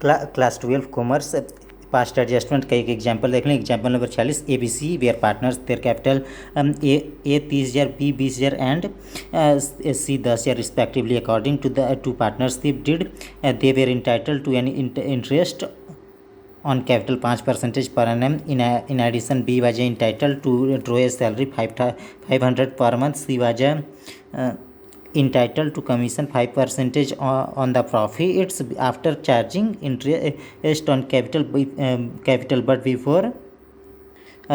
Class 12 commerce past adjustment का एक example देख लें। Example number 46, ABC we are partners, their capital A 30,000, B 20,000 and C 10,000 respectively. According to the to partnership deed they were entitle to an interest on capital 5% per annum. In addition, B was entitled to draw a salary 500 per month. C was entitled to commission 5% on the profits after charging interest on capital, but before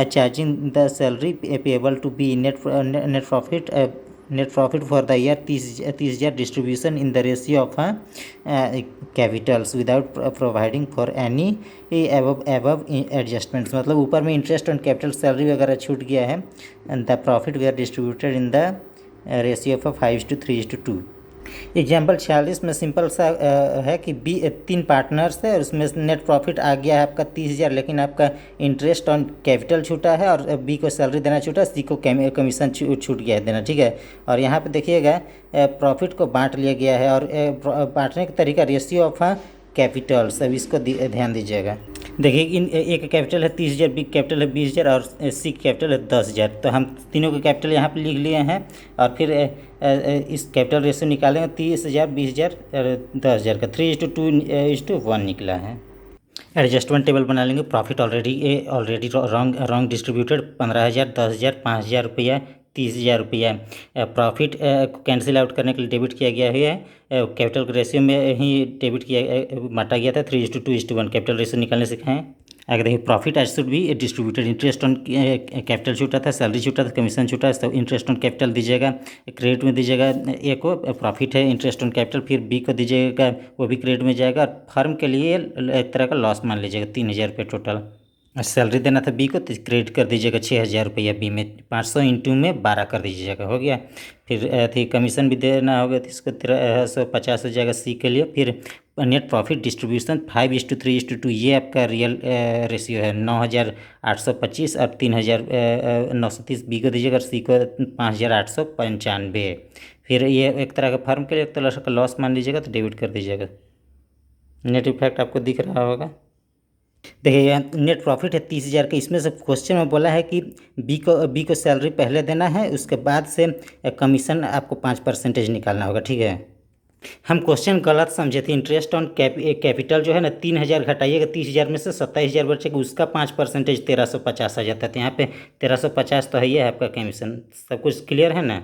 charging the salary payable to be net profit for the year 30,000 distribution in the ratio of capitals without providing for any above adjustments। मतलब ऊपर में interest on capital salary वगैरह छूट गया है। And the profit we are distributed in the ratio of 5:3:2। Example 46 में simple सा है कि बी 3 पार्टनर्स है और उसमें नेट प्रॉफिट आ गया है आपका 30,000, लेकिन आपका इंटरेस्ट ऑन कैपिटल छूटा है और बी को सैलरी देना छूटा, सी को कमीशन छूट गया है देना, ठीक है। और यहाँ पे देखिएगा प्रॉफिट को बांट लिया गया है और बांटने का तरीका रेशियो ऑफ कैपिटल्स, अब इसको ध्यान दीजिएगा। देखिए इन एक कैपिटल है 30,000, बी कैपिटल है 20,000 और सी कैपिटल है 10,000। तो हम तीनों के कैपिटल यहाँ पे लिख लिए हैं और फिर इस कैपिटल रेशियो निकालेंगे 30,000, 20,000 और 10,000 का 3:2:1 निकला है। एडजस्टमेंट टेबल बना लेंगे। प्रॉफिट ऑलरेडी रॉन्ग डिस्ट्रीब्यूटेड 15,000, 10,000, 5,000 रुपया, 30,000 रुपया। प्रॉफिट कैंसिल आउट करने के लिए डेबिट किया गया है। कैपिटल रेशियो में ही डेबिट किया बांटा गया था 3:2:1। कैपिटल रेशियो निकालने सिखाएं। आगे देखिए profit as should be distributed. Interest on capital छूटा था, सैलरी छूटा था, कमीशन छूटा है, तो इंटरेस्ट ऑन कैपिटल दीजिएगा, क्रेडिट में दीजिएगा। ए को प्रॉफिट है इंटरेस्ट ऑन कैपिटल, फिर बी को दीजिएगा, वो भी क्रेडिट में जाएगा। और फर्म के लिए एक तरह का लॉस मान लीजिएगा 3,000 रुपये टोटल। सैलरी देना था बी को तो क्रेडिट कर दीजिएगा 6,000 रुपया बी में, 500 इंटू में 12 कर दीजिएगा, हो गया। फिर थी कमीशन भी देना होगा तो इसको 150 हो जाएगा सी के लिए। फिर नेट प्रॉफिट डिस्ट्रीब्यूशन 5:3:2, ये आपका रियल रेशियो है। 9,825 और 3,930 बी को दीजिएगा और सी को 5,895। फिर ये एक तरह का फर्म के लिए एक तरह का लॉस मान लीजिएगा तो डेबिट कर दीजिएगा। नेट इफेक्ट आपको दिख रहा होगा। देखिए नेट प्रॉफिट है 30,000 का। इसमें से क्वेश्चन में बोला है कि बी को सैलरी पहले देना है, उसके बाद से कमीशन आपको 5% निकालना होगा, ठीक है। हम क्वेश्चन गलत समझे थे। इंटरेस्ट ऑन कैपिटल जो है ना 3,000 घटाइएगा 30,000 में से 27,000 बचेगा, उसका 5% 1,350 आ जाता है। तो यहाँ पे 1,350 तो है ही है आपका कमीशन। सब कुछ क्लियर है ना।